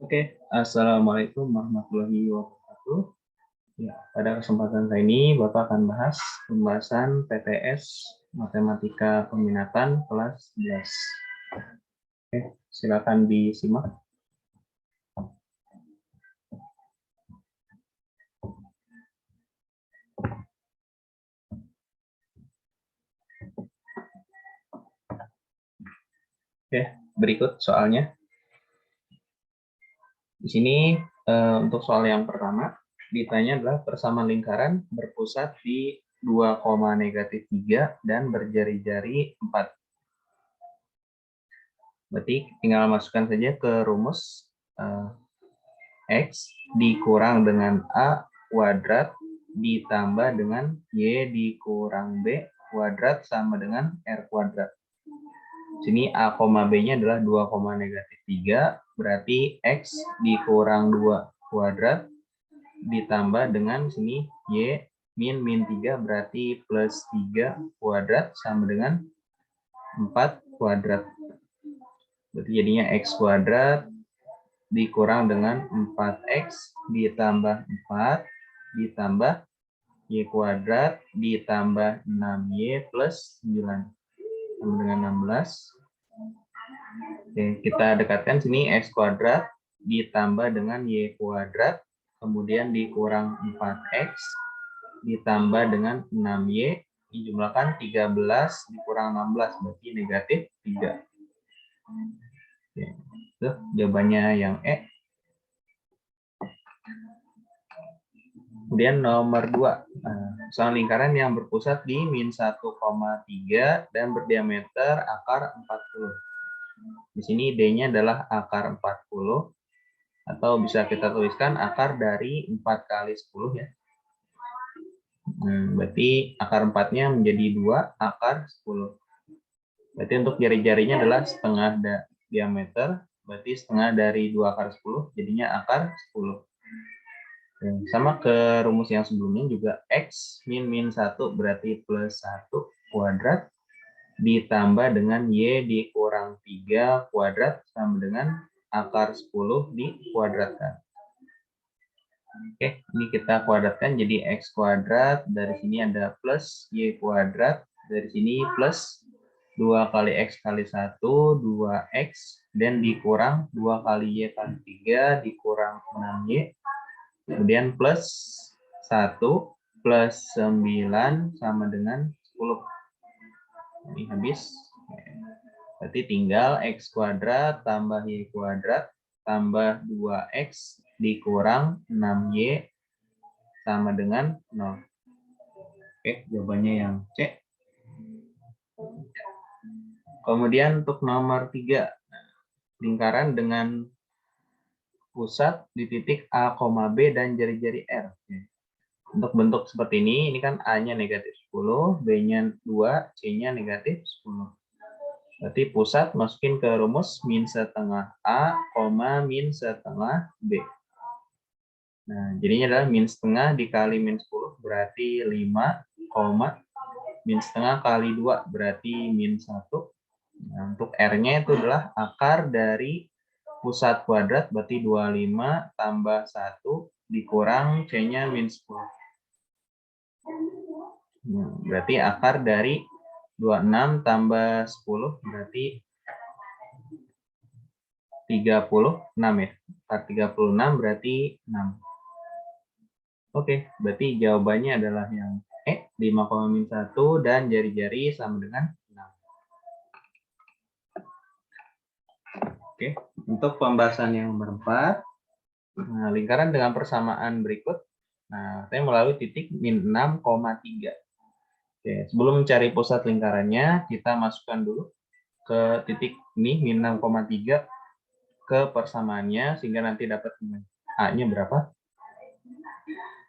Oke, Assalamualaikum warahmatullahi wabarakatuh. Ya, pada kesempatan kali ini Bapak akan bahas pembahasan PTS Matematika Peminatan kelas 11. Oke, silakan disimak. Oke, berikut soalnya. Di sini untuk soal yang pertama ditanya adalah persamaan lingkaran berpusat di 2,-3 dan berjari-jari 4. Berarti tinggal masukkan saja ke rumus X dikurang dengan A kuadrat ditambah dengan Y dikurang B kuadrat sama dengan R kuadrat. Sini A, B-nya adalah 2,-3, berarti X dikurang 2 kuadrat ditambah dengan sini Y min 3, berarti plus 3 kuadrat sama dengan 4 kuadrat. Berarti jadinya X kuadrat dikurang dengan 4X ditambah 4 ditambah Y kuadrat ditambah 6Y plus 9 sama dengan 16. Oke, kita dekatkan sini X kuadrat ditambah dengan Y kuadrat, kemudian dikurang 4X ditambah dengan 6Y, dijumlahkan 13 dikurang 16, berarti negatif 3. Oke, itu jawabannya yang E. Kemudian nomor 2, soal lingkaran yang berpusat di min 1,3 dan berdiameter akar 40. Di sini D-nya adalah akar 40, atau bisa kita tuliskan akar dari 4 kali 10 ya. Berarti akar 4-nya menjadi 2 akar 10. Berarti untuk jari-jarinya adalah setengah diameter, berarti setengah dari 2 akar 10, jadinya akar 10. Sama ke rumus yang sebelumnya juga X min 1 berarti plus 1 kuadrat ditambah dengan Y dikurang 3 kuadrat sama dengan akar 10 dikuadratkan. Oke, ini kita kuadratkan jadi X kuadrat, dari sini ada plus Y kuadrat, dari sini plus 2 kali X kali 1, 2X, dan dikurang 2 kali Y kali 3, dikurang 6Y, kemudian plus 1 plus 9 sama dengan 10. Ini habis. Berarti tinggal X kuadrat tambah Y kuadrat tambah 2X dikurang 6Y sama dengan 0. Oke, jawabannya yang C. Kemudian untuk nomor 3, lingkaran dengan pusat di titik A, B dan jari-jari R. Untuk bentuk seperti ini kan A-nya negatif 10, B-nya 2, C-nya negatif 10. Berarti pusat masukin ke rumus min setengah A, min setengah B. Nah, jadinya adalah min setengah dikali min 10 berarti 5, min setengah kali 2 berarti min 1. Nah, untuk R-nya itu adalah akar dari pusat kuadrat berarti 25 tambah 1 dikurang C-nya min 10. Berarti akar dari 26 tambah 10 berarti 36 ya. Akar 36 berarti 6. Oke, berarti jawabannya adalah yang E, 5,1 dan jari-jari sama dengan 6. Oke, untuk pembahasan yang nomor 4, lingkaran dengan persamaan berikut. Nah, saya melalui titik min 6,3. Oke, sebelum mencari pusat lingkarannya, kita masukkan dulu ke titik ini min 6,3 ke persamaannya sehingga nanti dapat A-nya berapa.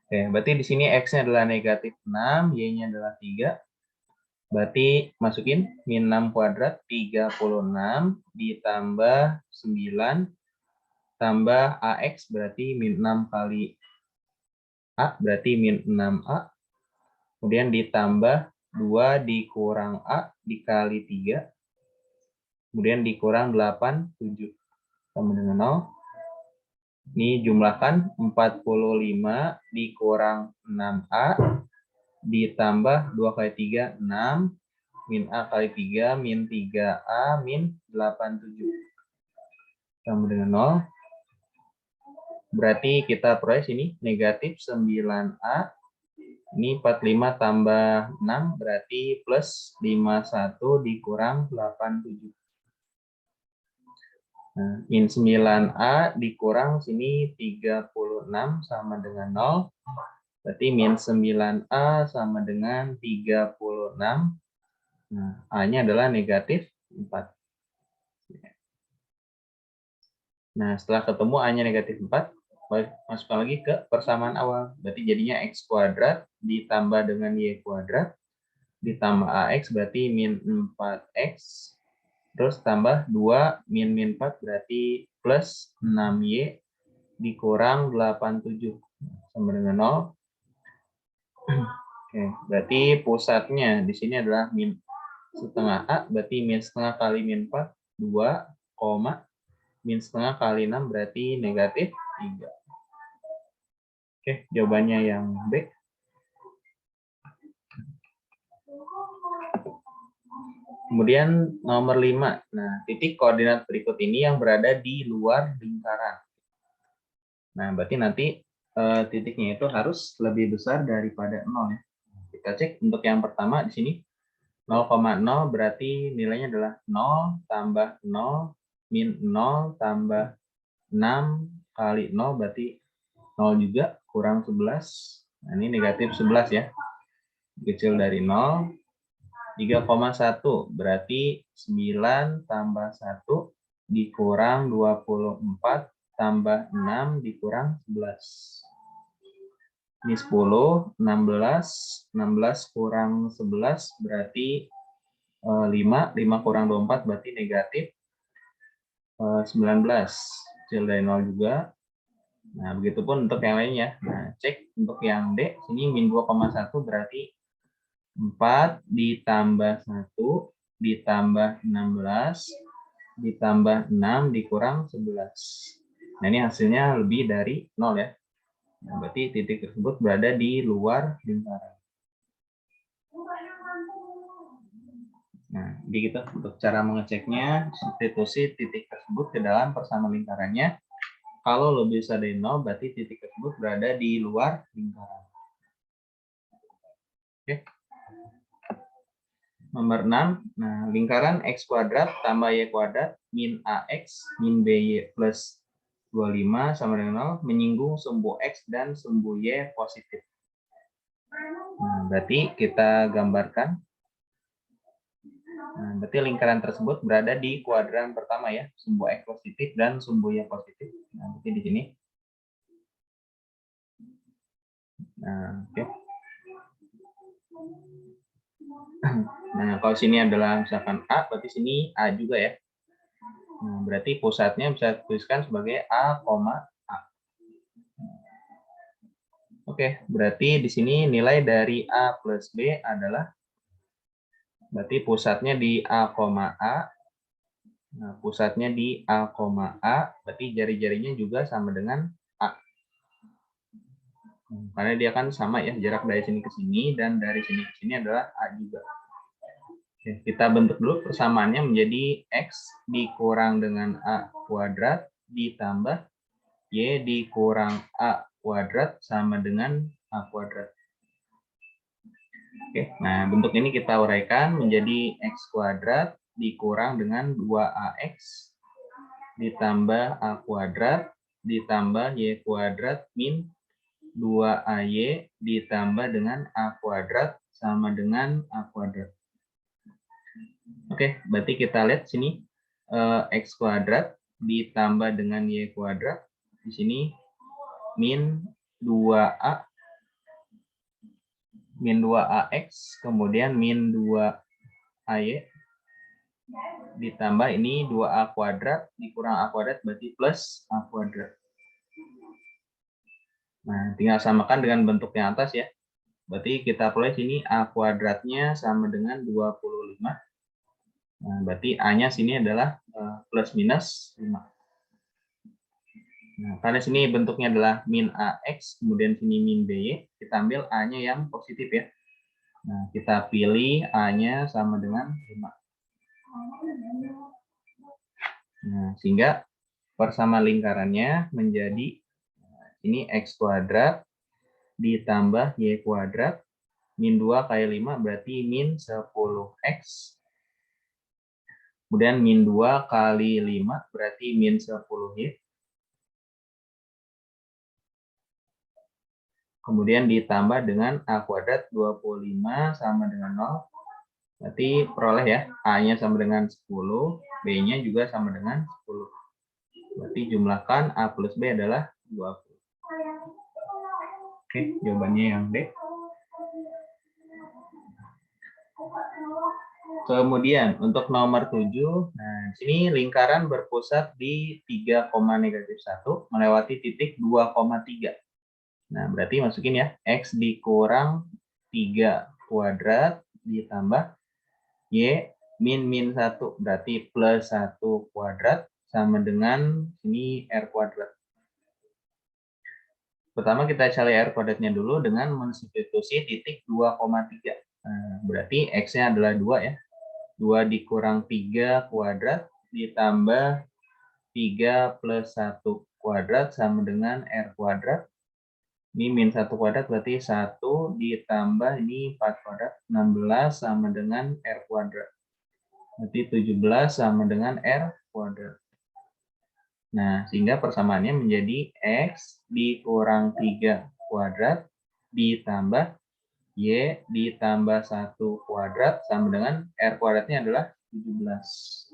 Oke, berarti di sini X-nya adalah negatif 6, Y-nya adalah 3. Berarti masukin min 6 kuadrat 36 ditambah 9 tambah AX berarti min 6 kali A berarti min 6A. Kemudian ditambah 2 dikurang A dikali 3. Kemudian dikurang 8, 7 sama dengan 0. Ini jumlahkan 45 dikurang 6A ditambah 2 kali 3, 6. Min A kali 3, min 3A, min 87. Sama dengan 0. Berarti kita peroleh sini negatif 9A. Ini 45 tambah 6 berarti plus 51 dikurang 87. Nah, min 9A dikurang sini 36 sama dengan 0. Berarti min 9A sama dengan 36. Nah, A-nya adalah negatif 4. Nah, setelah ketemu A-nya negatif 4, masukkan lagi ke persamaan awal. Berarti jadinya X kuadrat ditambah dengan Y kuadrat ditambah AX berarti min 4X. Terus tambah 2 min 4 berarti plus 6Y dikurang 87 sama dengan 0. Oke, berarti pusatnya di sini adalah min setengah A, berarti min setengah kali min 4, 2, min setengah kali 6 berarti negatif 3. Oke, jawabannya yang B. Kemudian nomor 5. Nah, titik koordinat berikut ini yang berada di luar lingkaran. Nah, berarti nanti titiknya itu harus lebih besar daripada 0 ya. Kita cek untuk yang pertama di sini 0,0 berarti nilainya adalah 0 tambah 0 min 0 tambah 6 kali 0 berarti 0 juga kurang 11. Nah, ini negatif 11 ya. Kecil dari 0. 3,1 berarti 9 tambah 1 dikurang 24 tambah 6 dikurang 11. Ini 10, 16 kurang 11 berarti 5 kurang 24 berarti negatif 19. Kecil dari 0 juga. Nah, begitupun untuk yang lainnya. Nah, cek untuk yang D, sini min 2,1 berarti 4 ditambah 1 ditambah 16 ditambah 6 dikurang 11. Nah, ini hasilnya lebih dari 0 ya. Nah, berarti titik tersebut berada di luar lingkaran. Nah, jadi gitu untuk cara mengeceknya, substitusi titik tersebut ke dalam persamaan lingkarannya. Kalau lebih besar dari 0, berarti titik tersebut berada di luar lingkaran. Oke. Nomor 6, nah lingkaran X kuadrat tambah Y kuadrat min AX min BY plus 25 sama dengan 0 menyinggung sumbu X dan sumbu Y positif. Nah, berarti kita gambarkan. Nah, berarti lingkaran tersebut berada di kuadran pertama ya, sumbu X positif dan sumbu Y positif. Nah, berarti di sini. Nah, oke. Nah, kalau sini adalah misalkan A, berarti sini A juga ya. Nah, berarti pusatnya bisa dituliskan sebagai A, A. Oke, berarti di sini nilai dari A plus B adalah, berarti pusatnya di A, A. Nah, pusatnya di A, A, berarti jari-jarinya juga sama dengan A. Karena dia kan sama ya, jarak dari sini ke sini dan dari sini ke sini adalah A juga. Oke, kita bentuk dulu persamaannya menjadi X dikurang dengan A kuadrat ditambah Y dikurang A kuadrat sama dengan A kuadrat. Oke, nah bentuk ini kita uraikan menjadi X kuadrat dikurang dengan 2AX ditambah A kuadrat ditambah Y kuadrat min 2AY ditambah dengan A kuadrat sama dengan A kuadrat. Oke, berarti kita lihat sini X kuadrat ditambah dengan Y kuadrat. Di sini min 2A min 2AX kemudian min 2AY ditambah ini 2A kuadrat dikurang A kuadrat berarti plus A kuadrat. Nah, tinggal samakan dengan bentuk yang atas ya. Berarti kita peroleh sini A kuadratnya sama dengan 25. Nah, berarti A-nya sini adalah plus minus 5. Nah, karena sini bentuknya adalah min AX, kemudian sini min BY, kita ambil A-nya yang positif ya. Nah, kita pilih A-nya sama dengan 5. Nah, sehingga persama lingkarannya menjadi ini X kuadrat ditambah Y kuadrat, min 2 kali 5 berarti min 10X. Kemudian min 2 kali 5 berarti min 10Y. Kemudian ditambah dengan A kuadrat 25 sama dengan 0. Berarti peroleh ya, A-nya sama dengan 10, B-nya juga sama dengan 10. Berarti jumlahkan A plus B adalah 20. Oke, jawabannya yang D. Kemudian untuk nomor 7, nah sini lingkaran berpusat di 3, -1 melewati titik 2,3. Nah, berarti masukin ya, X dikurang 3 kuadrat ditambah Y min 1, berarti plus 1 kuadrat sama dengan ini R kuadrat. Pertama kita cari R kuadratnya dulu dengan mensubstitusi titik 2,3. Nah, berarti X-nya adalah 2 ya. 2 dikurang 3 kuadrat ditambah 3 plus 1 kuadrat sama dengan R kuadrat. Ini min 1 kuadrat berarti 1 ditambah ini 4 kuadrat, 16 sama dengan R kuadrat. Berarti 17 sama dengan R kuadrat. Nah, sehingga persamaannya menjadi X dikurang 3 kuadrat ditambah Y ditambah 1 kuadrat sama dengan R kuadratnya adalah 17.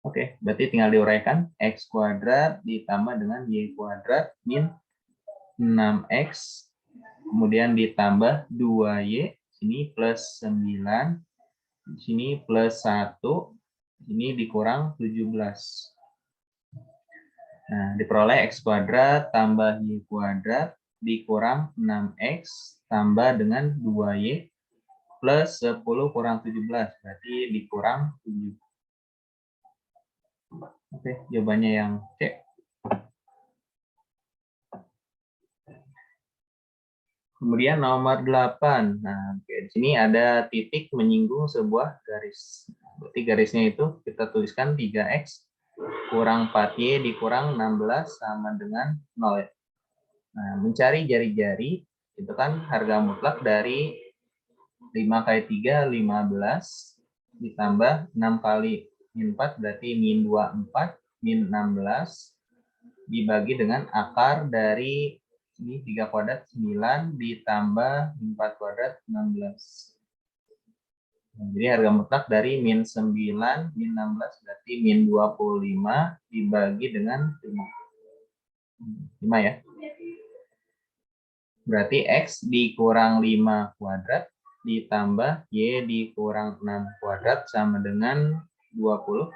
Oke, berarti tinggal diuraikan. X kuadrat ditambah dengan Y kuadrat min 6X, kemudian ditambah 2Y, sini plus 9, sini plus 1, ini dikurang 17. Nah, diperoleh X kuadrat tambah Y kuadrat dikurang 6X tambah dengan 2Y plus 10 kurang 17, berarti dikurang 7. Oke, jawabannya yang C. Kemudian nomor 8. Nah, di sini ada titik menyinggung sebuah garis. Berarti garisnya itu kita tuliskan 3X kurang 4Y dikurang 16 sama dengan 0 ya. Nah, mencari jari-jari itu kan harga mutlak dari 5 kali 3 15 ditambah 6 kali min 4 berarti min 24 min 16 dibagi dengan akar dari ini 3 kuadrat 9 ditambah 4 kuadrat 16. Nah, jadi harga mutlak dari min 9 min 16 berarti min 25 dibagi dengan 5 ya. Berarti X dikurang 5 kuadrat ditambah Y dikurang 6 kuadrat sama dengan 25.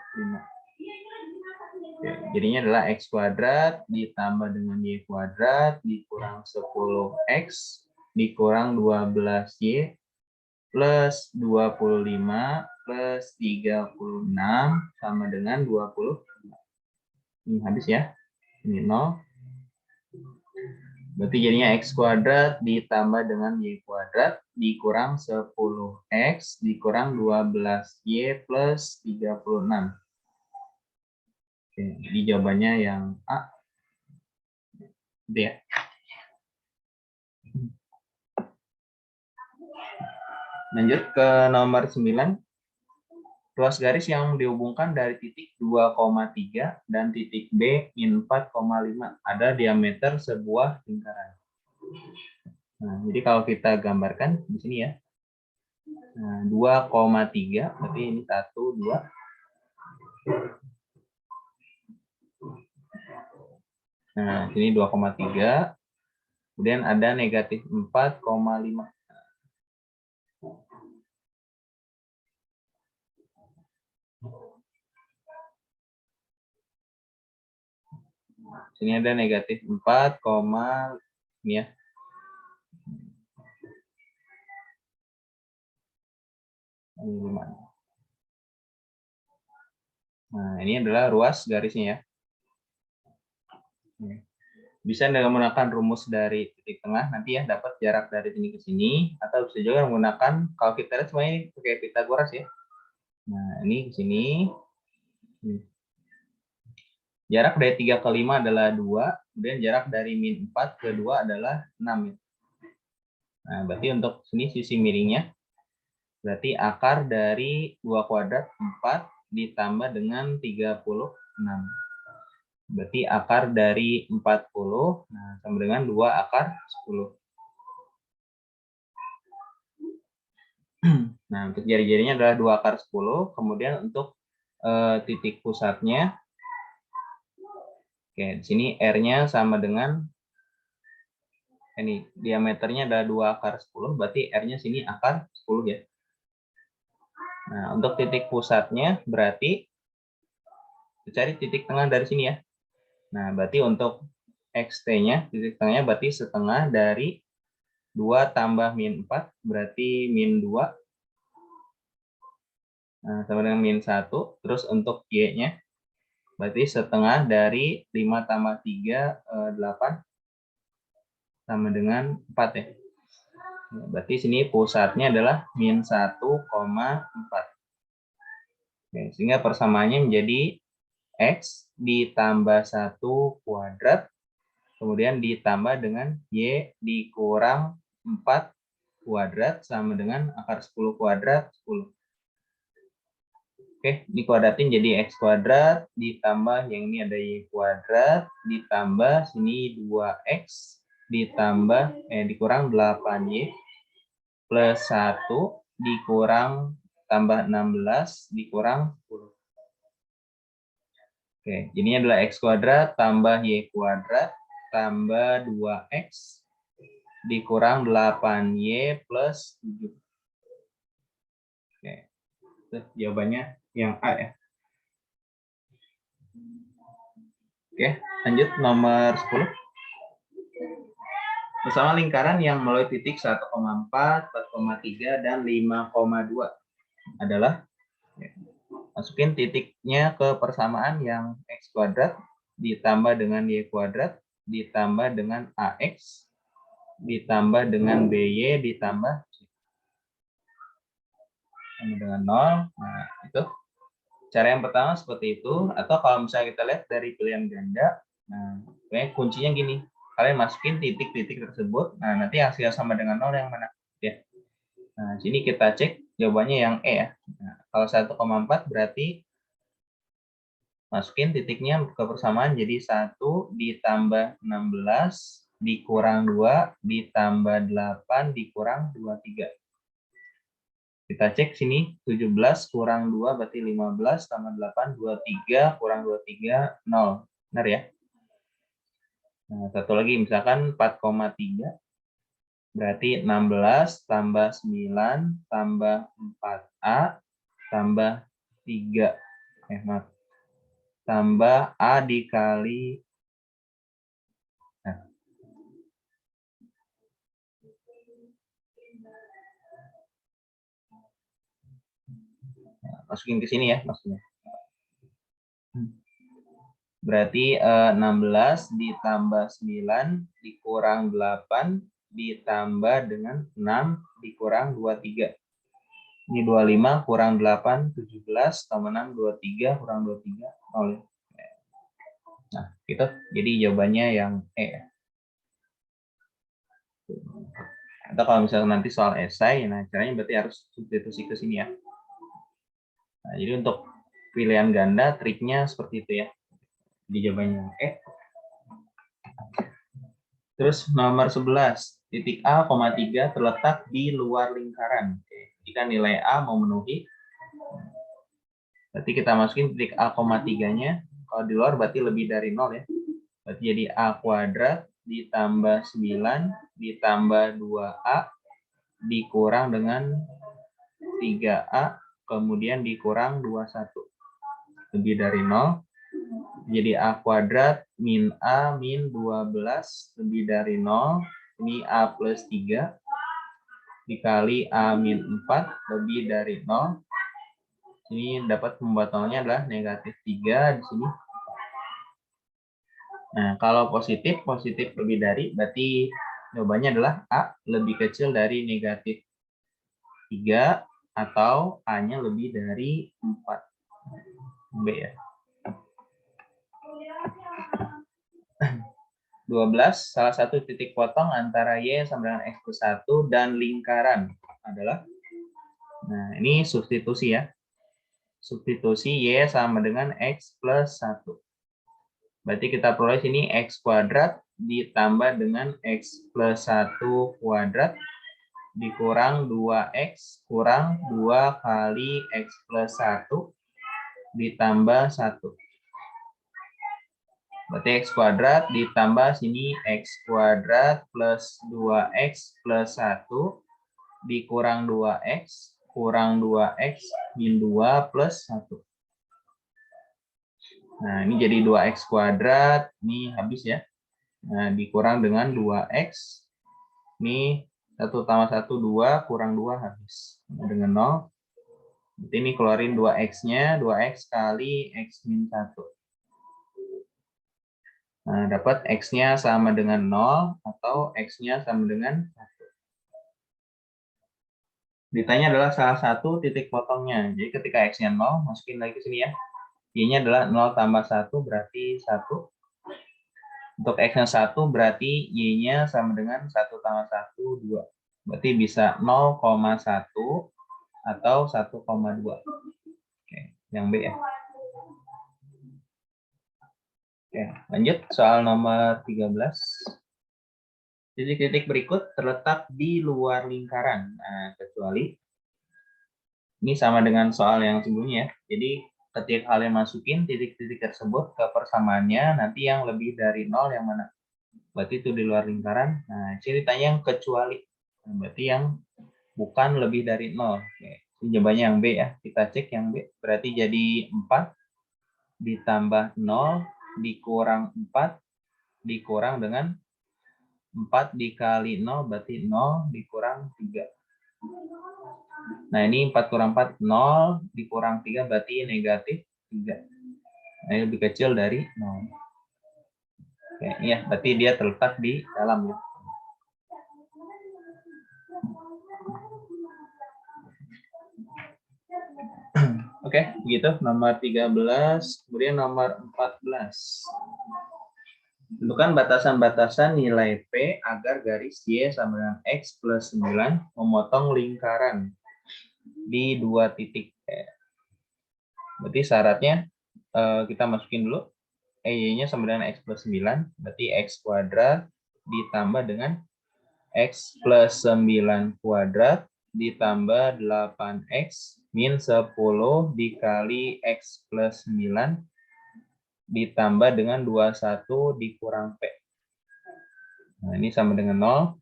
Oke, jadinya adalah X kuadrat ditambah dengan Y kuadrat dikurang 10X dikurang 12Y plus 25 plus 36 sama dengan 20. Ini habis ya. Ini 0. Berarti jadinya X kuadrat ditambah dengan Y kuadrat dikurang 10X dikurang 12Y plus 36. Oke, jadi jawabannya yang A. Gitu ya. Lanjut ke nomor 9. Ruas garis yang dihubungkan dari titik 2,3 dan titik B min 4,5 ada diameter sebuah lingkaran. Nah, jadi kalau kita gambarkan di sini ya. Nah, 2,3 berarti ini 1, 2. Nah, sini 2,3. Kemudian ada negatif 4,5. Sini ada negatif 4, ini ya. Nah, ini adalah ruas garisnya ya. Bisa dengan menggunakan rumus dari titik tengah nanti ya, dapat jarak dari sini ke sini, atau bisa juga menggunakan, kalau kita lihat semua ini pakai Pitagoras ya. Nah, ini ke sini. Jarak dari 3 ke 5 adalah 2, kemudian jarak dari min 4 ke 2 adalah 6. Nah, berarti untuk sini sisi miringnya, berarti akar dari 2 kuadrat 4 ditambah dengan 36. Berarti akar dari 40, nah, sama dengan 2 akar 10. Nah, untuk jari-jarinya adalah 2 akar 10. Kemudian untuk titik pusatnya, oke, di sini R-nya sama dengan, ini diameternya adalah 2 akar 10, berarti R-nya sini akar 10 ya. Nah, untuk titik pusatnya berarti cari titik tengah dari sini ya. Nah, berarti untuk XT-nya, titik tengahnya berarti setengah dari 2 tambah min 4, berarti min 2. Nah, sama dengan min 1. Terus untuk Y-nya, berarti setengah dari 5 tambah 3, 8, sama dengan 4 ya. Nah, berarti sini pusatnya adalah min 1,4. Sehingga persamaannya menjadi X ditambah 1 kuadrat, kemudian ditambah dengan Y dikurang 4 kuadrat sama dengan akar 10 kuadrat 10. Oke, dikuadratin jadi X kuadrat, ditambah yang ini ada Y kuadrat, ditambah sini 2X, ditambah, dikurang 8Y, plus 1, dikurang tambah 16, dikurang 10. Oke, jadinya adalah X kuadrat tambah Y kuadrat tambah 2X dikurang 8Y plus 7. Oke, itu jawabannya yang A ya. Oke, lanjut nomor 10. Bersama lingkaran yang melalui titik 1,4, 4,3, dan 5,2 adalah, masukin titiknya ke persamaan yang X kuadrat ditambah dengan Y kuadrat ditambah dengan AX ditambah dengan BY ditambah sama dengan 0. Nah, itu cara yang pertama seperti itu. Atau kalau misalnya kita lihat dari pilihan ganda, nah, kuncinya gini, kalian masukin titik-titik tersebut, nah nanti hasil sama dengan 0 yang mana ya. Nah, sini kita cek jawabannya yang E ya. Nah, kalau 1,4 berarti masukin titiknya ke persamaan jadi 1 ditambah 16 dikurang 2 ditambah 8 dikurang 23. Kita cek sini 17 kurang 2 berarti 15 tambah 8 23 kurang 23 0. Benar ya? Nah, satu lagi misalkan 4,3 berarti 16 tambah 9 tambah 4A tambah 3. Maaf. Tambah A dikali, nah, masukin ke sini ya maksudnya. Berarti 16 ditambah 9 dikurang 8 ditambah dengan 6 dikurang 23. Ini 25 kurang 8, 17 tambah 6, 23 kurang 23, 0. Nah, gitu. Jadi jawabannya yang E. Atau kalau misalnya nanti soal esai, nah caranya berarti harus substitusi ke sini ya. Nah, jadi untuk pilihan ganda, triknya seperti itu ya. Di jawabannya E. Terus nomor 11, titik A, 3 terletak di luar lingkaran. Jika nilai A memenuhi, berarti kita masukin titik A, 3-nya. Kalau di luar berarti lebih dari 0 ya. Berarti jadi A kuadrat ditambah 9 ditambah 2A dikurang dengan 3A kemudian dikurang 21. Lebih dari 0. Jadi A kuadrat min A min 12 lebih dari 0. Ini A plus 3 dikali A min 4 lebih dari 0. Ini dapat membuat nolnya adalah negatif 3 di sini. Nah, kalau positif lebih dari, berarti jawabannya adalah A lebih kecil dari negatif 3 atau A-nya lebih dari 4. B ya. 12, salah satu titik potong antara Y sama dengan X plus 1 dan lingkaran adalah, nah ini substitusi ya. Substitusi Y sama dengan X plus 1. Berarti kita peroleh sini X kuadrat ditambah dengan X plus 1 kuadrat dikurang 2X kurang 2 kali X plus 1 ditambah 1. Berarti X kuadrat ditambah sini X kuadrat plus 2X plus 1 dikurang 2X kurang 2X min 2 plus 1. Nah, ini jadi 2X kuadrat, ini habis ya. Nah, dikurang dengan 2X, ini 1 tambah 1, 2, kurang 2 habis. Nah, dengan 0, berarti ini keluarin 2X-nya, 2X kali X min 1. Nah, dapat X-nya sama dengan 0, atau X-nya sama dengan 1. Ditanya adalah salah satu titik potongnya. Jadi ketika X-nya 0, masukin lagi ke sini ya. Y-nya adalah 0 tambah 1 berarti 1. Untuk X-nya 1 berarti Y-nya sama dengan 1 tambah 1, 2. Berarti bisa 0,1 atau 1,2. Oke, yang B ya. Oke, lanjut soal nomor 13. Titik-titik berikut terletak di luar lingkaran. Nah, kecuali ini sama dengan soal yang sebelumnya ya. Jadi ketika kalian masukin titik-titik tersebut ke persamaannya, nanti yang lebih dari 0 yang mana? Berarti itu di luar lingkaran. Nah, ceritanya yang kecuali. Nah, berarti yang bukan lebih dari 0. Oke. Jawabannya yang B ya. Kita cek yang B. Berarti jadi 4 ditambah 0 dikurang 4 dikurang dengan 4 dikali 0 berarti 0 dikurang 3. Nah, ini 4 kurang 4, 0 dikurang 3 berarti negatif 3. Nah, ini lebih kecil dari 0. Oke, iya, berarti dia terletak di dalam ya. Oke, begitu nomor 13, kemudian nomor 14. Tentukan batasan-batasan nilai P agar garis Y sama dengan X plus 9 memotong lingkaran di 2 titik. Berarti syaratnya kita masukin dulu. Y-nya sama dengan X plus 9, berarti X kuadrat ditambah dengan X plus 9 kuadrat ditambah 8X min 10 dikali X plus 9 ditambah dengan 21 dikurang P. Nah, ini sama dengan 0.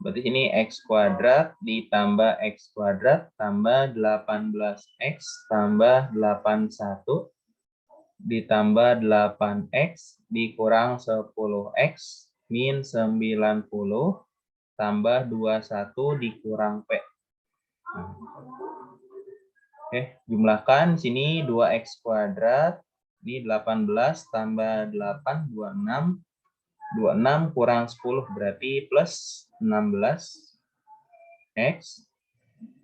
Berarti ini X kuadrat ditambah X kuadrat tambah 18X tambah 81 ditambah 8X dikurang 10X min 90 tambah 21 dikurang P. Oke, jumlahkan sini 2X kuadrat, ini 18 tambah 8, 26. 26 kurang 10 berarti plus 16X.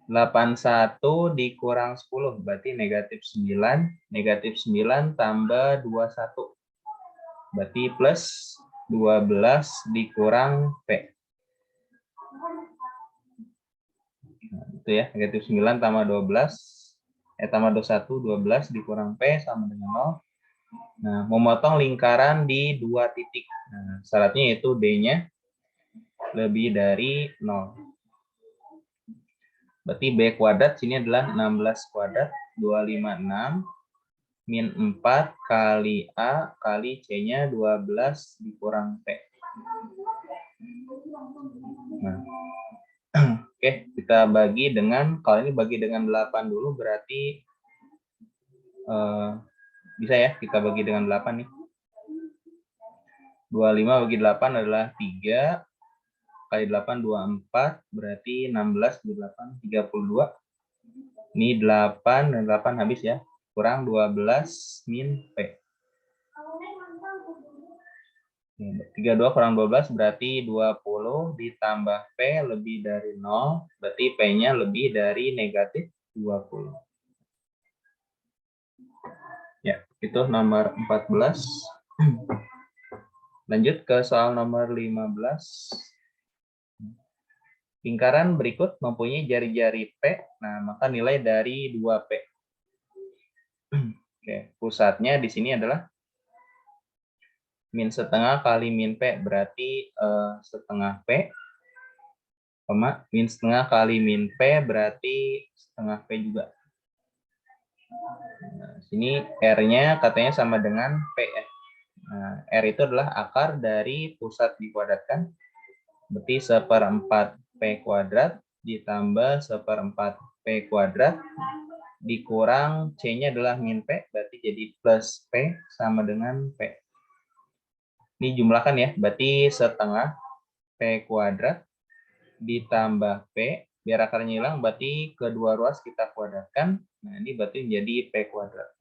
81 dikurang 10 berarti negatif 9. Negatif 9 tambah 21. Berarti plus 12 dikurang P. Nah, itu ya, negatif 9 tambah 12. Tambah 21, 12 dikurang P sama dengan 0. Nah, memotong lingkaran di 2 titik. Nah, syaratnya yaitu D-nya lebih dari 0. Berarti B kuadrat sini adalah 16 kuadrat, 256 min 4 kali A kali C-nya 12 dikurang P. Nah, oke, kita bagi dengan, kalau ini bagi dengan 8 dulu berarti bisa ya, kita bagi dengan 8 nih. 25 bagi 8 adalah 3. Kali 8, 24, berarti 16, 28, 32. Ini 8, dan 8 habis ya. Kurang 12 min P. 32 kurang 12 berarti 20 ditambah P lebih dari 0, berarti P-nya lebih dari negatif 20. Ya, itu nomor 14. Lanjut ke soal nomor 15. Lingkaran berikut mempunyai jari-jari P, nah maka nilai dari 2P. Oke, pusatnya di sini adalah min setengah kali min P, berarti setengah P, min setengah kali min P, berarti setengah P juga. Nah, sini R-nya katanya sama dengan P ya. Nah, R itu adalah akar dari pusat dikuadratkan, berarti 1/4 P kuadrat ditambah 1/4 P kuadrat dikurang C-nya adalah min P, berarti jadi plus P sama dengan P. Ini jumlahkan ya, berarti setengah P kuadrat ditambah P, biar akarnya hilang, berarti kedua ruas kita kuadratkan. Nah, ini berarti menjadi P kuadrat.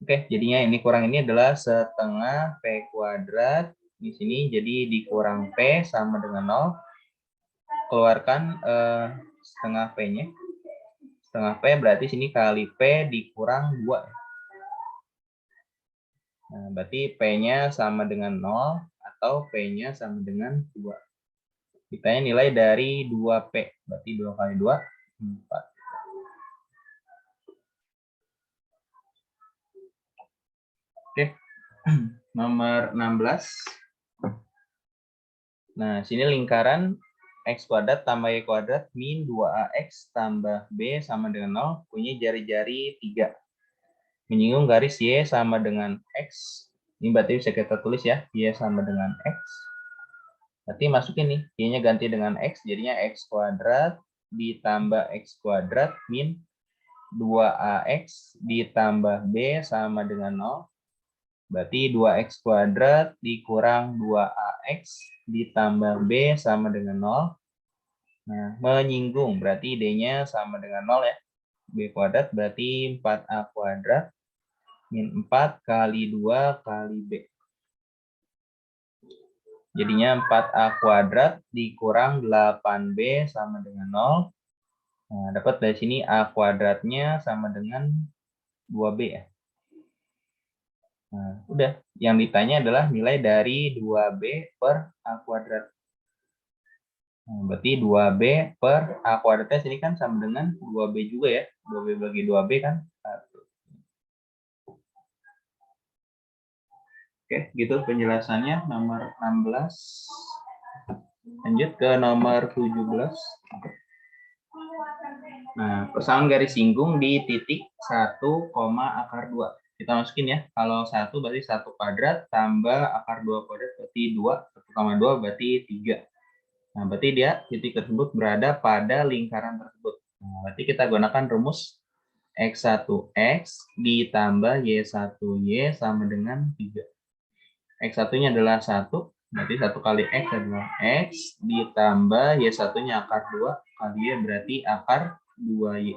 Oke, jadinya ini kurang ini adalah setengah P kuadrat. Di sini jadi dikurang P sama dengan 0. Keluarkan setengah P-nya. Setengah P berarti sini kali P dikurang 2. Nah, berarti P-nya sama dengan 0 atau P-nya sama dengan 2. Kita nilai dari 2P, berarti 2 kali 2, 4. Oke, nomor 16. Nah, sini lingkaran X kuadrat tambah Y kuadrat min 2AX tambah B sama dengan 0 punya jari-jari 3. Menyinggung garis Y sama dengan X. Ini berarti bisa kita tulis ya, Y sama dengan X. Berarti masukin nih, Y-nya ganti dengan X, jadinya X kuadrat ditambah X kuadrat min 2AX ditambah B sama dengan 0. Berarti 2X kuadrat dikurang 2AX ditambah B sama dengan 0. Nah, menyinggung, berarti D-nya sama dengan 0 ya. B kuadrat berarti 4A kuadrat min 4 kali 2 kali B. Jadinya 4A kuadrat dikurang 8B sama dengan 0. Nah, dapat dari sini A kuadratnya sama dengan 2B ya. Nah, udah. Yang ditanya adalah nilai dari 2B per A kuadrat. Nah, berarti 2B per A kuadratnya sini kan sama dengan 2B juga ya. 2B bagi 2B kan 1. Oke, gitu penjelasannya nomor 16. Lanjut ke nomor 17. Nah, persamaan garis singgung di titik 1, akar 2. Kita masukin ya. Kalau 1 berarti 1 kuadrat tambah akar 2 kuadrat berarti 2. 1,2 berarti 3. Nah, berarti dia titik tersebut berada pada lingkaran tersebut. Nah, berarti kita gunakan rumus X1X ditambah Y1Y sama dengan 3. X1-nya adalah 1, berarti 1 kali X adalah X, ditambah Y1-nya akar 2, kali Y berarti akar 2Y.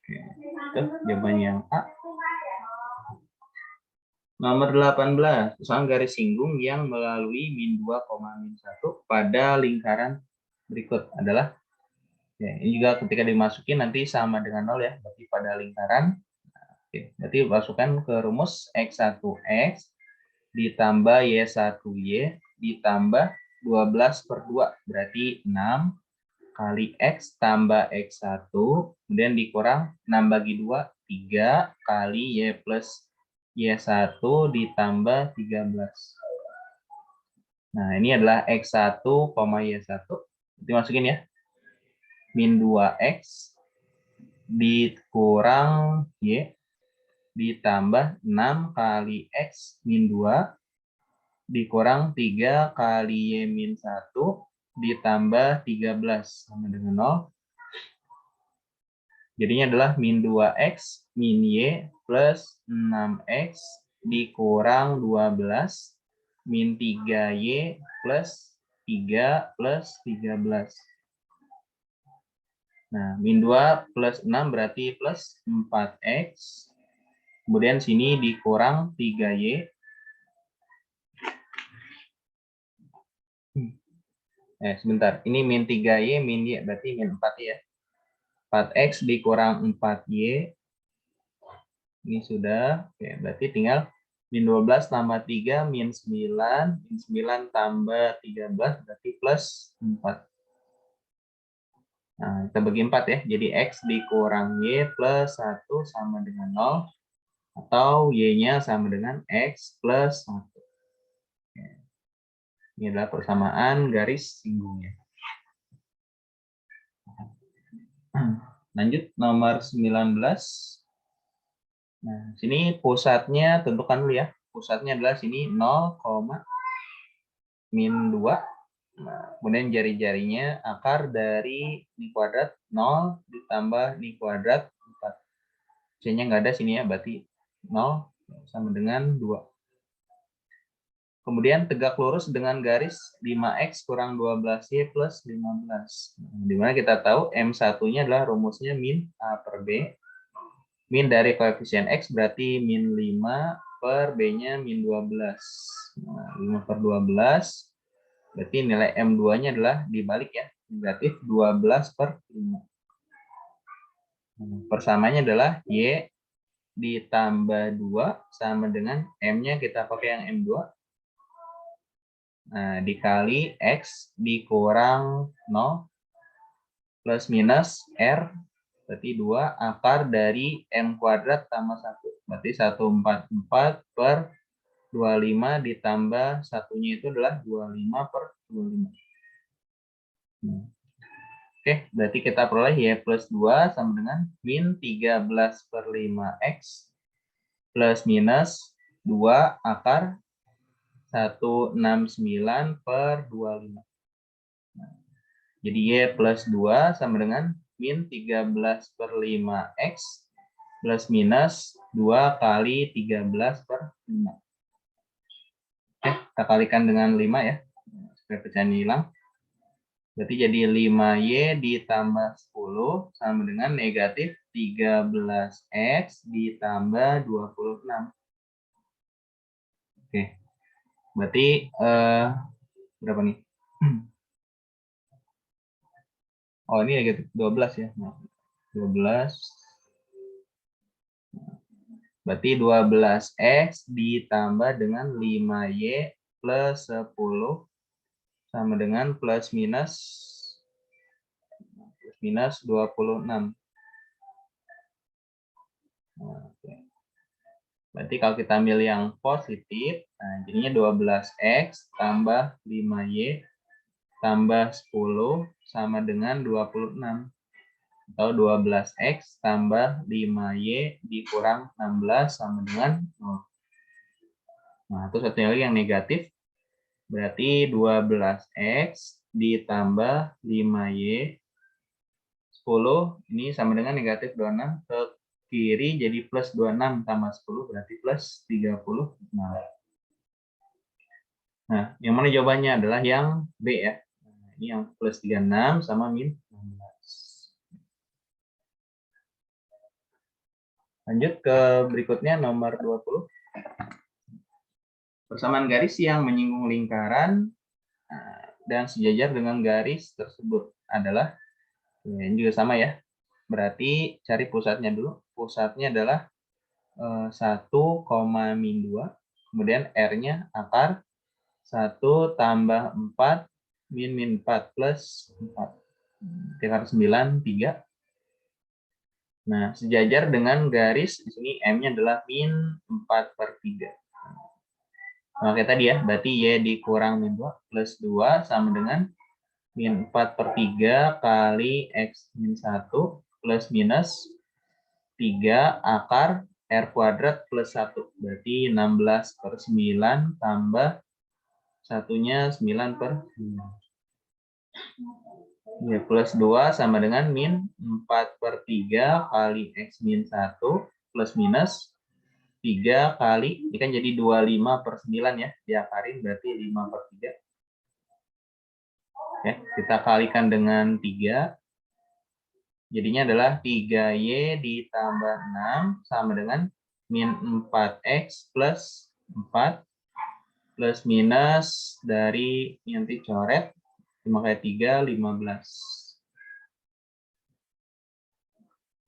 Oke, itu jawaban yang A. Nomor 18, persamaan garis singgung yang melalui min 2, min 1 pada lingkaran berikut adalah, ya, ini juga ketika dimasukin nanti sama dengan 0 ya, berarti pada lingkaran. Oke, berarti masukkan ke rumus X1X ditambah Y1Y ditambah 12 per 2 berarti 6 kali X tambah X1 kemudian dikurang 6 bagi 2 3 kali Y plus Y1 ditambah 13. Nah, ini adalah X1, Y1. Dimasukin ya. Min 2X dikurang Y ditambah 6 kali X min 2 dikurang 3 kali Y min 1 ditambah 13 sama dengan 0. Jadinya adalah min 2X min Y plus 6X dikurang 12 min 3Y plus 3 plus 13. Nah, min 2 plus 6 berarti plus 4X Kemudian sini dikurang 3Y. Sebentar. Ini min 3Y, min Y. Berarti min 4 ya. 4X dikurang 4Y. Ini sudah. Oke, berarti tinggal min 12 tambah 3, min 9. Min 9 tambah 13, berarti plus 4. Nah, kita bagi 4 ya. Jadi X dikurang Y plus 1 sama dengan 0. Atau Y-nya sama dengan X plus 1. Ini adalah persamaan garis singgungnya. Lanjut nomor 19. Nah, sini pusatnya tentukan dulu ya. Pusatnya adalah sini 0, min 2. Nah, kemudian jari-jarinya akar dari ni kuadrat 0 ditambah ni kuadrat 4. C-nya nggak ada sini ya, berarti 0 sama dengan 2. Kemudian tegak lurus dengan garis 5X kurang 12Y plus 15. Dimana kita tahu M1-nya adalah rumusnya min A per B. Min dari koefisien X berarti min 5 per B-nya min 12. Nah, 5 per 12. Berarti nilai M2-nya adalah dibalik ya. Negatif 12 per 5. Persamanya adalah Y ditambah 2 sama dengan M-nya kita pakai yang M2. Nah, dikali X dikurang 0 plus minus R, berarti 2 akar dari M kuadrat tambah 1. Berarti 144 per 25 ditambah satunya itu adalah 25 per 25. Oke, berarti kita peroleh Y plus 2 sama dengan min 13 per 5X plus minus 2 akar 169 per 25. Jadi Y plus 2 sama dengan min 13 per 5X plus minus 2 kali 13 per 5. Oke, kita kalikan dengan 5 ya. Supaya pecahan hilang. Berarti jadi 5Y ditambah 10 sama dengan negatif 13X ditambah 26. Oke. Berarti berapa nih? Oh, ini negatif 12 ya. 12. Berarti 12X ditambah dengan 5Y plus 10 sama dengan plus minus 26. Berarti kalau kita ambil yang positif, nah jadinya 12X tambah 5Y tambah 10 sama dengan 26. Atau 12X tambah 5Y dikurang 16 sama dengan 0. Nah, itu satunya lagi yang negatif. Berarti 12X ditambah 5Y 10 ini sama dengan negatif 26. Ke kiri jadi plus 26 tambah 10 berarti plus 30. Nah, yang mana jawabannya adalah yang B ya. Nah, ini yang plus 36 sama min 16. Lanjut ke berikutnya nomor 20. Persamaan garis yang menyinggung lingkaran dan sejajar dengan garis tersebut adalah, ini juga sama ya. Berarti cari pusatnya dulu. Pusatnya adalah 1, min 2. Kemudian R-nya akar 1 tambah 4 min 4 plus 4. Akar 9, 3. Nah, sejajar dengan garis, di sini M-nya adalah min 4 per 3. Nah, kayak tadi ya, berarti Y dikurang min 2 plus 2 sama dengan min 4 per 3 kali X min 1 plus minus 3 akar R kuadrat plus 1. Berarti 16 per 9 tambah satunya 9 per 9. Ya, plus 2 sama dengan min 4 per 3 kali X min 1 plus minus 3 kali, ini kan jadi 25 per 9 ya, diakarin berarti 5 per 3. Oke, kita kalikan dengan 3. Jadinya adalah 3Y ditambah 6 sama dengan min 4x plus 4 plus minus dari nanti coret 5 kali 3, 15.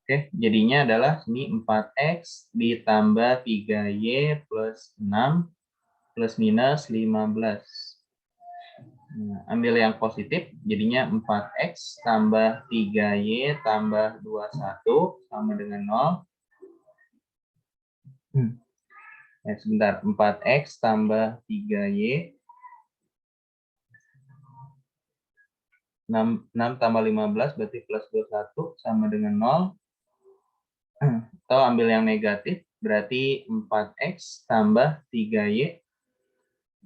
Oke, jadinya adalah ini 4x ditambah 3y plus 6 plus minus 15. Nah, ambil yang positif, jadinya 4x tambah 3y tambah 21 sama dengan 0. Sebentar, 4x tambah 3y 6 tambah 15 berarti plus 21 sama dengan 0. Atau ambil yang negatif, berarti 4x tambah 3y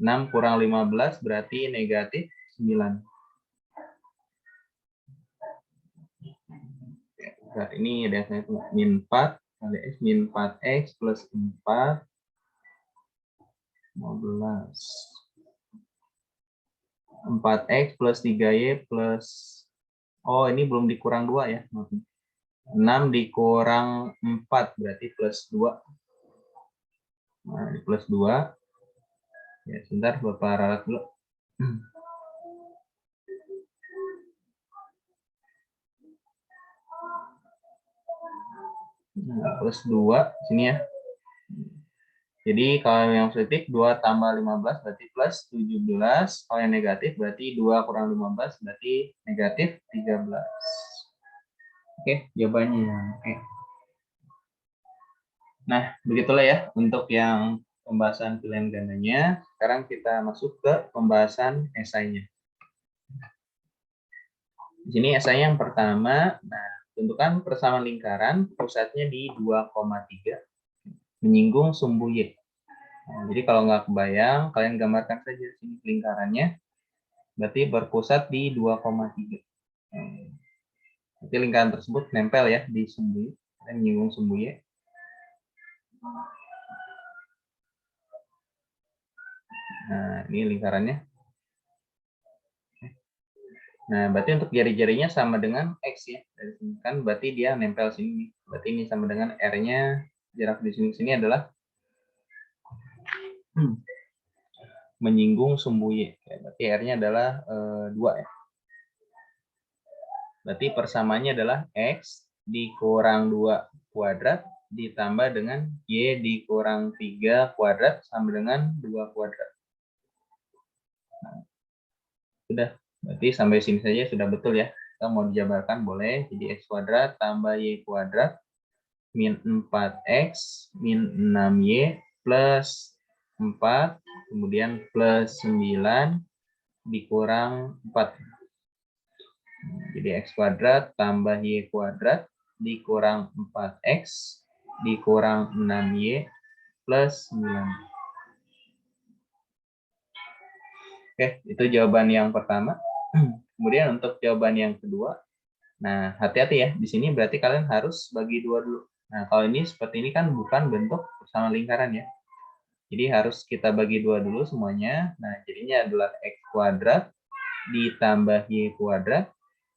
6 kurang 15 berarti negatif 9. Nah, ini ada saya min 4 kali x min 4x plus 4 15. 4x plus 3y plus, oh ini belum dikurang 2 ya. 6 dikurang 4 berarti plus 2. Nah, ini plus 2. Ya, sebentar Bapak ralat dulu. Nah, plus 2 sini ya. Jadi kalau yang positif 2 tambah 15 berarti plus 17. Kalau yang negatif berarti 2 kurang 15 berarti negatif 13. Oke, jawabannya yang oke. Nah, begitulah ya untuk yang pembahasan pilihan gandanya. Sekarang kita masuk ke pembahasan esainya. Di sini esai yang pertama, nah, tentukan persamaan lingkaran pusatnya di 2,3 menyinggung sumbu Y. Nah, jadi kalau nggak kebayang, kalian gambarkan saja sini lingkarannya. Berarti berpusat di 2,3. Jadi lingkaran tersebut nempel ya di sumbu Y, dan menyinggung sumbu Y. Nah, ini lingkarannya. Nah, berarti untuk jari-jarinya sama dengan X ya. Dari sini kan berarti dia nempel sini. Berarti ini sama dengan R-nya, jarak di sini adalah menyinggung sumbu Y. Berarti R-nya adalah 2 ya. Berarti persamaannya adalah X dikurang 2 kuadrat ditambah dengan Y dikurang 3 kuadrat sama dengan 2 kuadrat. Nah, sudah. Berarti sampai sini saja sudah betul ya. Kita mau dijabarkan boleh. Jadi X kuadrat tambah Y kuadrat min 4X min 6Y plus 4 kemudian plus 9 dikurang 4. Jadi X kuadrat tambah Y kuadrat dikurang 4X dikurang 6Y plus 9. Oke, itu jawaban yang pertama. Kemudian untuk jawaban yang kedua, nah hati-hati ya, di sini berarti kalian harus bagi 2 dulu. Nah kalau ini seperti ini kan bukan bentuk persamaan lingkaran ya. Jadi harus kita bagi 2 dulu semuanya. Nah jadinya adalah X kuadrat ditambah Y kuadrat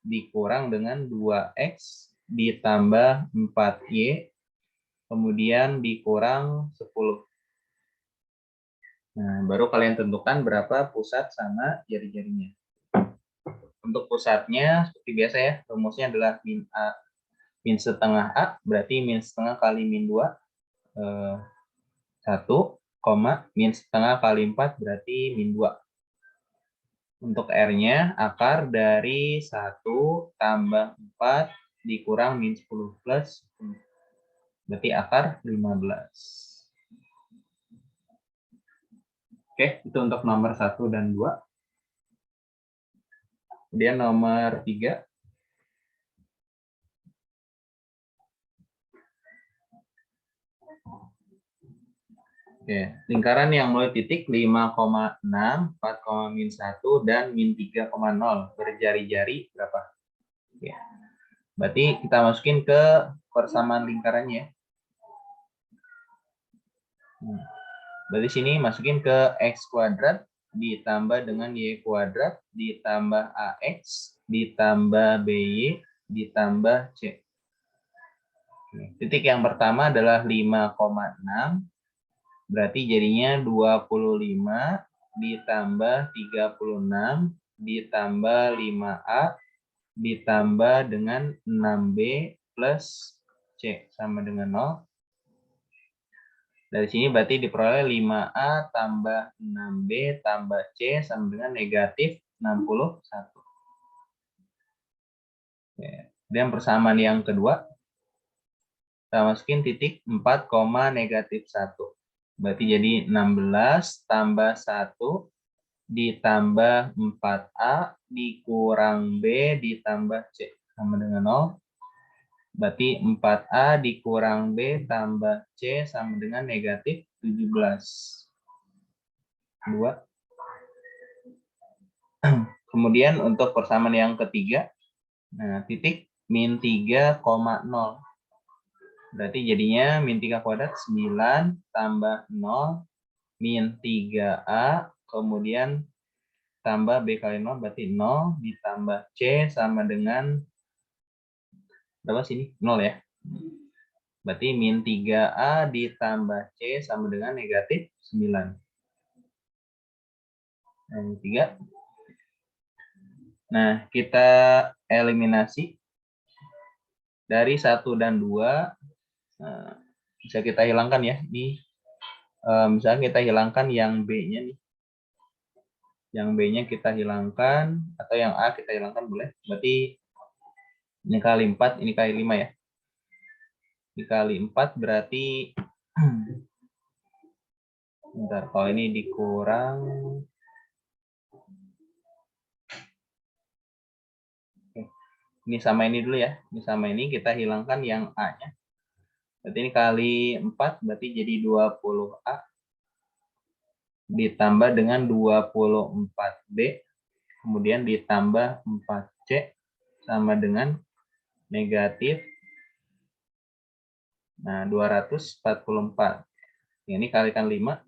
dikurang dengan 2X ditambah 4Y kemudian dikurang 10. Nah, baru kalian tentukan berapa pusat sama jari-jarinya. Untuk pusatnya seperti biasa ya, rumusnya adalah min A min setengah A, berarti min setengah kali min 2, 1, min setengah kali 4, berarti min 2. Untuk R-nya, akar dari 1 tambah 4 dikurang min 10 plus 10. Berarti akar 15. Oke, itu untuk nomor 1 dan 2. Kemudian nomor 3. Oke, lingkaran yang mulai titik 5,6, 4, min 1, dan min 3,0. Berjari-jari berapa? Oke. Berarti kita masukin ke persamaan lingkarannya. Berarti sini masukin ke X kuadrat ditambah dengan Y kuadrat ditambah AX ditambah BY ditambah C. Titik yang pertama adalah 5,6. Berarti jadinya 25 ditambah 36 ditambah 5A ditambah dengan 6B plus C sama dengan 0. Dari sini berarti diperoleh 5A tambah 6B tambah C sama dengan negatif 61. Dan persamaan yang kedua, kita masukin titik 4, negatif 1. Berarti jadi 16 tambah 1 ditambah 4A dikurang B ditambah C sama dengan 0. Berarti 4A dikurang B tambah C sama dengan negatif 17. 2. Kemudian untuk persamaan yang ketiga, nah titik min 3,0. Berarti jadinya min 3 kuadrat 9 tambah 0 min 3A kemudian tambah B kali 0 berarti 0 ditambah C sama dengan berapa sini? 0 ya. Berarti min 3A ditambah C sama dengan negatif 9. Yang 3. Nah, kita eliminasi dari 1 dan 2. Nah, bisa kita hilangkan ya. Ini misalnya kita hilangkan yang B-nya nih. Yang B-nya kita hilangkan atau yang A kita hilangkan boleh. Berarti ini kali 4, ini kali 5 ya. Dikali 4 berarti bentar, kalau ini dikurang ini sama ini dulu ya. Ini sama ini kita hilangkan yang A-nya. Berarti ini kali 4 berarti jadi 20A ditambah dengan 24B kemudian ditambah 4C sama dengan negatif 244. Ini kalikan 5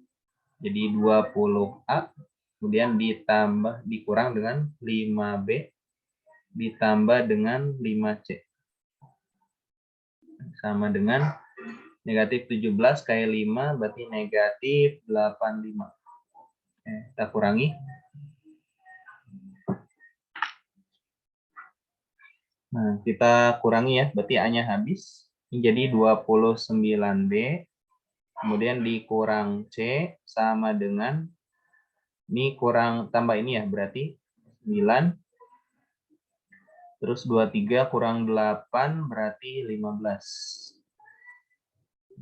jadi 20A kemudian ditambah dikurang dengan 5B ditambah dengan 5C sama dengan negatif 17 kali 5 berarti negatif 85. Kita kurangi. Nah, kita kurangi ya, berarti A-nya habis. Ini jadi 29B, kemudian dikurang C sama dengan, ini kurang tambah ini ya, berarti 9. Terus 23 kurang 8 berarti 15.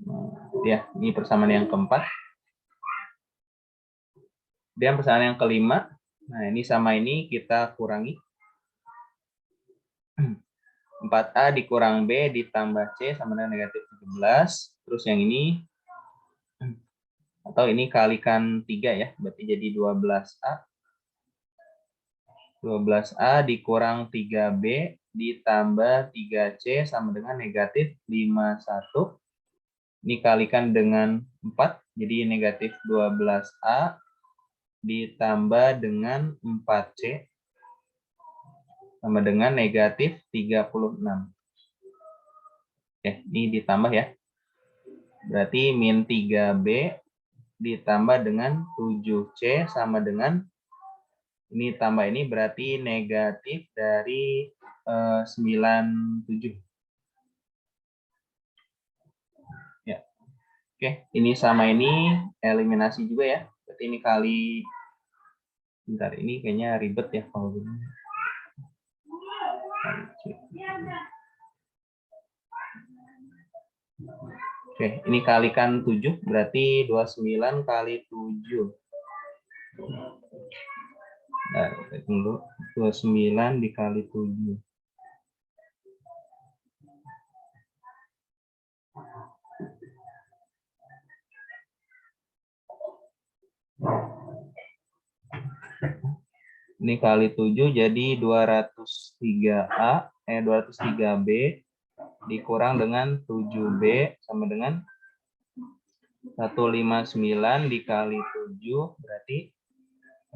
Nah, ya, ini persamaan yang keempat. Dan persamaan yang kelima, nah ini sama ini kita kurangi. 4A dikurang B ditambah C sama dengan negatif 17. Terus yang ini, atau ini kalikan 3 ya, berarti jadi 12A. 12A dikurang 3B ditambah 3C sama dengan negatif 51. Ini kalikan dengan 4, jadi negatif 12A ditambah dengan 4C sama dengan negatif 36. Oke, ini ditambah ya. Berarti min 3B ditambah dengan 7C sama dengan, ini tambah ini berarti negatif dari 97. Ya. Oke, ini sama ini eliminasi juga ya. Berarti ini kali, bentar, ini kayaknya ribet ya kalau begini. Oke, ini kalikan 7 berarti 29 kali 7. Nah, tunggu, 29 dikali 7. Ini kali 7 jadi 203A, 203B dikurang dengan 7B sama dengan 159 dikali 7 berarti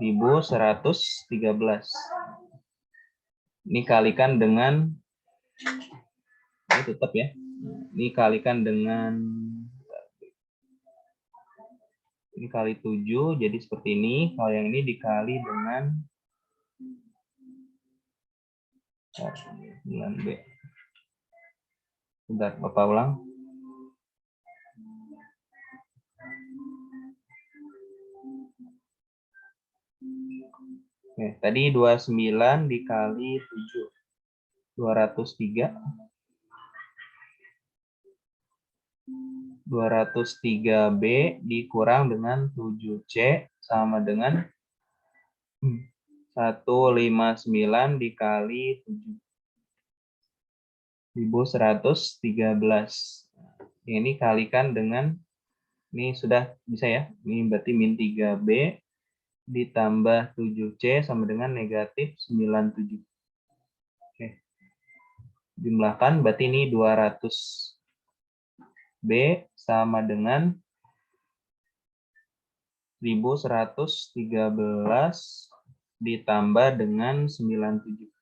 1113. Ini kalikan dengan, ini tetap ya, Ini kalikan dengan, ini kali 7, jadi seperti ini. Kalau yang ini dikali dengan 9B. Bentar, Bapak ulang. Oke, tadi 29 dikali 7. 203. 203B dikurang dengan 7C sama dengan 159 dikali 7. 1113. Ini kalikan dengan, ini sudah bisa ya. Ini berarti min 3B ditambah 7C sama dengan negatif 97. Oke. Jumlahkan, berarti ini 200B sama dengan 1113 ditambah dengan 97.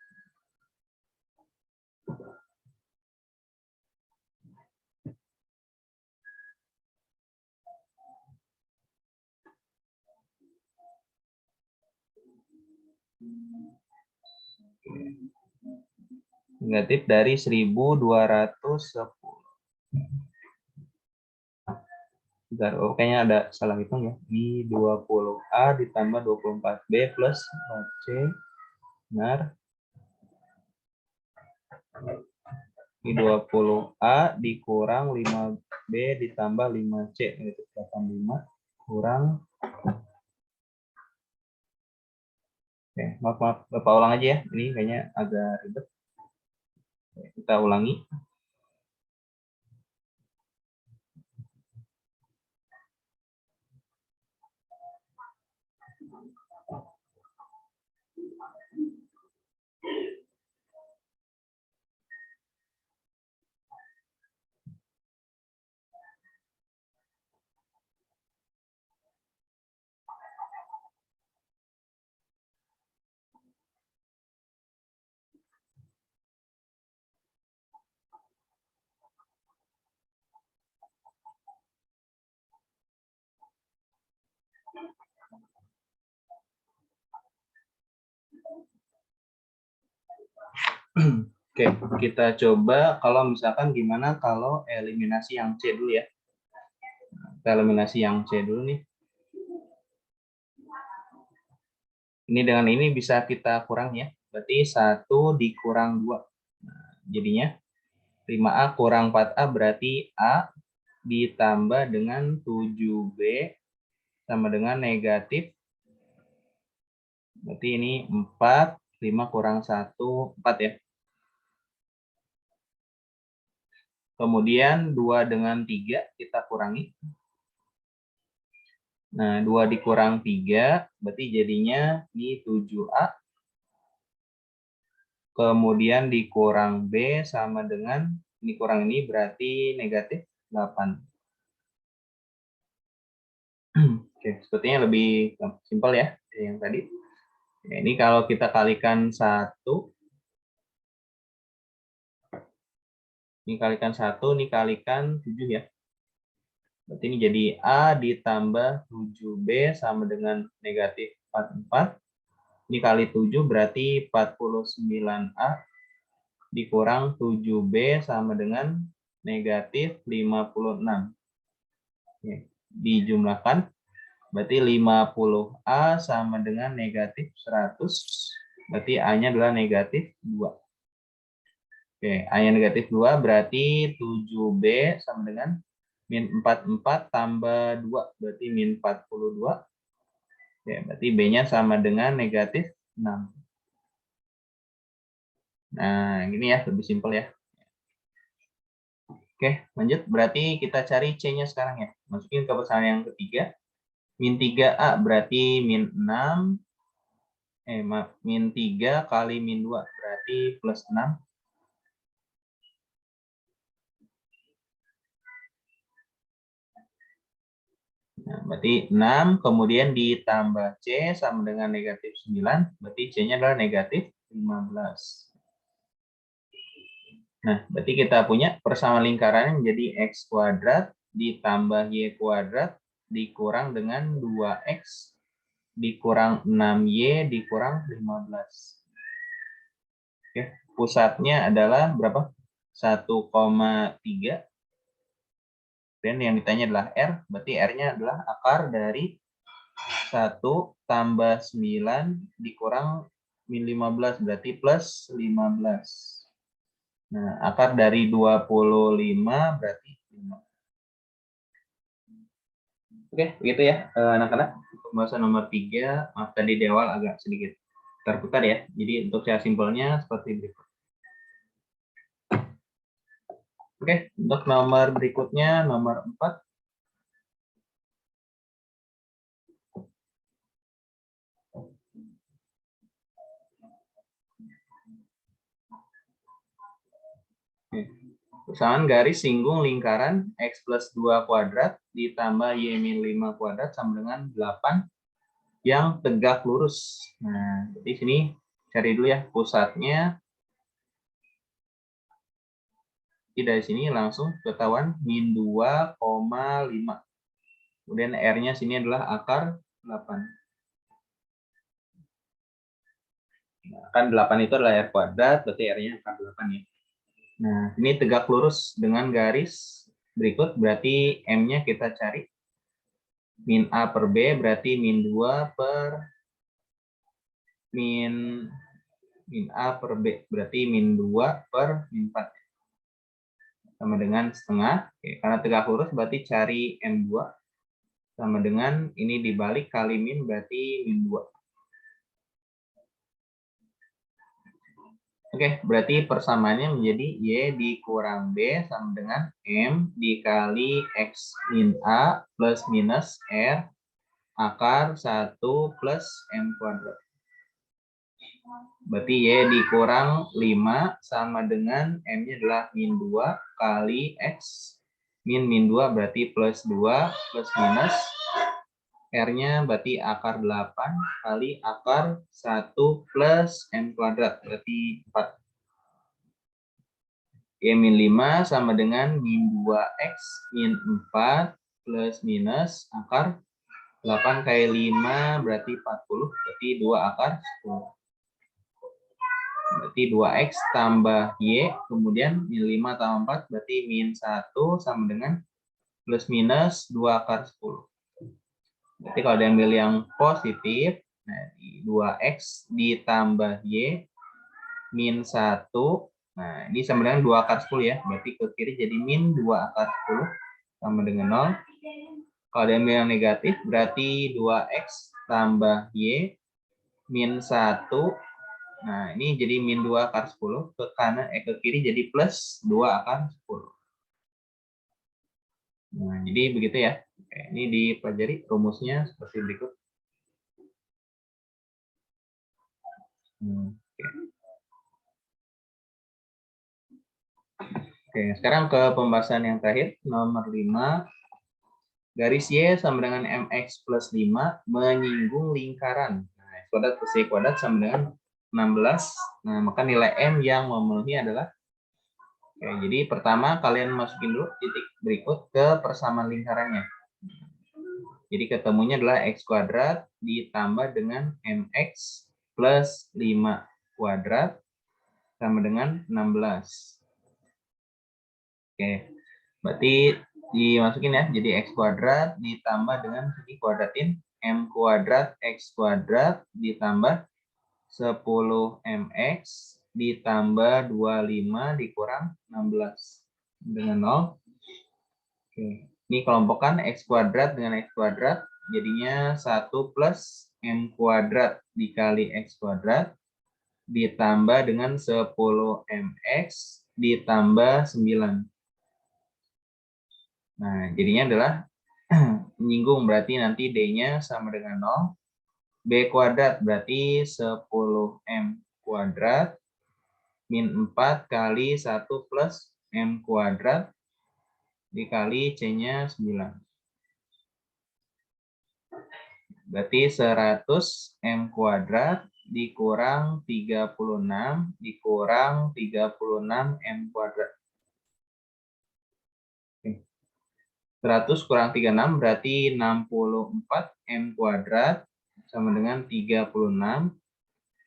Negatif dari 1210. Bentar, oh, kayaknya ada salah hitung ya. Ini 20A ditambah 24B plus 4C. Benar. Ini 20A dikurang 5B ditambah 5C. Itu 85 kurang. Oke, maaf. Bapak ulang aja ya. Ini kayaknya agak ribet. Kita ulangi. Oke, kita coba kalau misalkan gimana kalau eliminasi yang C dulu ya. Kita eliminasi yang C dulu nih. Ini dengan ini bisa kita kurang ya. Berarti 1 dikurang 2. Nah, jadinya 5A kurang 4A berarti A ditambah dengan 7B sama dengan negatif. Berarti ini 4, 5 kurang 1, 4 ya. Kemudian 2 dengan 3 kita kurangi. Nah, 2 dikurang 3, berarti jadinya ini 7A. Kemudian dikurang B sama dengan, ini kurang ini berarti negatif 8. Oke, sepertinya lebih simpel ya yang tadi. Ini kalau kita kalikan 1, ini kalikan 1, ini kalikan 7 ya. Berarti ini jadi A ditambah 7B sama dengan negatif 44. Ini kali 7 berarti 49A dikurang 7B sama dengan negatif 56. Oke, dijumlahkan. Berarti 50A sama dengan negatif 100. Berarti A-nya adalah negatif 2. Oke, A-nya negatif 2 berarti 7B sama dengan min 44 tambah 2. Berarti min 42. Oke, berarti B-nya sama dengan negatif 6. Nah, ini ya, lebih simpel ya. Oke, lanjut. Berarti kita cari C-nya sekarang ya. Masukin ke persamaan yang ketiga. Min 3A berarti min 6. Min 3 kali min 2 berarti plus 6. Nah, berarti 6 kemudian ditambah C sama dengan negatif 9. Berarti C-nya adalah negatif 15. Nah, berarti kita punya persamaan lingkarannya menjadi X kuadrat ditambah Y kuadrat dikurang dengan 2X dikurang 6Y dikurang 15. Oke, pusatnya adalah berapa? 1,3. Dan yang ditanya adalah R, berarti R-nya adalah akar dari 1 tambah 9 dikurang min 15, berarti plus 15. Nah, akar dari 25 berarti 5. Oke, begitu ya anak-anak. Pembahasan nomor 3, maaf tadi di awal agak sedikit terputar ya. Jadi untuk cara simpelnya seperti berikut. Oke, untuk nomor berikutnya, nomor 4. Persamaan garis singgung lingkaran X plus 2 kuadrat ditambah Y min 5 kuadrat sama dengan 8 yang tegak lurus. Nah, di sini cari dulu ya pusatnya. Dari sini langsung ketahuan min 2,5. Kemudian R-nya sini adalah akar 8. Nah, kan 8 itu adalah R kuadrat, berarti R-nya akar 8 ya. Nah, ini tegak lurus dengan garis berikut, berarti M-nya kita cari. Min A per B berarti min 2 per min A per B, berarti min 2 per min 4. Sama dengan setengah. Oke, karena tegak lurus berarti cari M2. Sama dengan ini dibalik kali min berarti min 2. Oke, berarti persamaannya menjadi Y dikurang B sama dengan M dikali X min A plus minus R akar 1 plus M kuadrat. Berarti Y dikurang 5 sama dengan M-nya adalah min 2 kali X min 2 berarti plus 2 plus minus R-nya berarti akar 8 kali akar 1 plus M kuadrat, berarti 4. Y min 5 sama dengan min 2X min 4 plus minus akar 8 kali 5 berarti 40, berarti 2 akar 10. Berarti 2X tambah Y, kemudian min 5 tambah 4 berarti min 1 sama dengan plus minus 2 akar 10. Berarti kalau diambil yang positif, nah 2X ditambah Y min 1, nah ini sama dengan 2 akar 10 ya, berarti ke kiri jadi min 2 akar 10 sama dengan 0. Kalau diambil yang negatif, berarti 2X tambah Y min 1, nah ini jadi min 2 akar 10, ke kanan ke kiri jadi plus 2 akar 10. Nah, jadi begitu ya. Oke, ini dipelajari rumusnya seperti berikut. Oke, sekarang ke pembahasan yang terakhir, nomor 5. Garis Y sama dengan MX plus 5 menyinggung lingkaran. Nah, X kuadrat plus Y kuadrat sama dengan 16. Nah, maka nilai M yang memenuhi adalah, oke, jadi pertama kalian masukin dulu titik berikut ke persamaan lingkarannya. Jadi ketemunya adalah X kuadrat ditambah dengan MX plus 5 kuadrat sama dengan 16. Oke, berarti dimasukin ya, jadi X kuadrat ditambah dengan sini kuadratin M kuadrat X kuadrat ditambah 10MX ditambah 25 dikurang 16 dengan 0. Oke, ini kelompokkan X kuadrat dengan X kuadrat jadinya 1 plus M kuadrat dikali X kuadrat ditambah dengan 10MX ditambah 9. Nah, jadinya adalah menyinggung, berarti nanti D-nya sama dengan 0. B kuadrat berarti 10M kuadrat min 4 kali 1 plus M kuadrat dikali C-nya 9. Berarti 100M kuadrat dikurang 36 dikurang 36 M kuadrat. 100 kurang 36 berarti 64 M kuadrat sama dengan 36.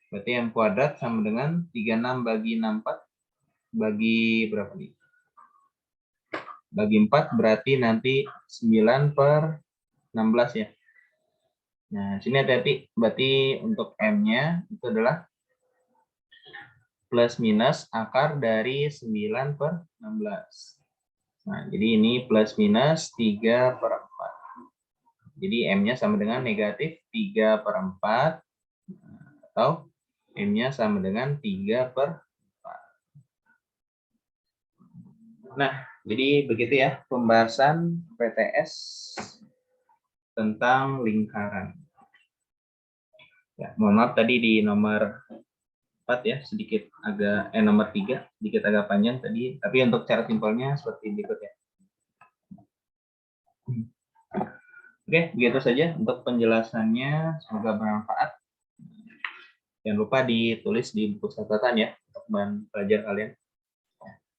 Berarti M kuadrat sama dengan 36 bagi 64 bagi berapa nih? Bagi 4 berarti nanti 9/16 ya. Nah, sini hati-hati. Berarti untuk M-nya itu adalah plus minus akar dari 9/16. Nah, jadi ini plus minus 3/4. Jadi M-nya sama dengan negatif 3/4 atau M-nya sama dengan 3/4. Nah, jadi begitu ya pembahasan PTS tentang lingkaran. Ya, mohon maaf tadi di nomor 4 ya, sedikit agak nomor 3 sedikit agak panjang tadi, tapi untuk cara simpelnya seperti berikut ya. Oke, begitu saja untuk penjelasannya, semoga bermanfaat. Jangan lupa ditulis di buku catatan ya untuk bahan pelajar kalian.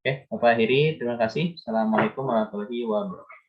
Oke, Bapak akhiri, terima kasih. Assalamualaikum warahmatullahi wabarakatuh.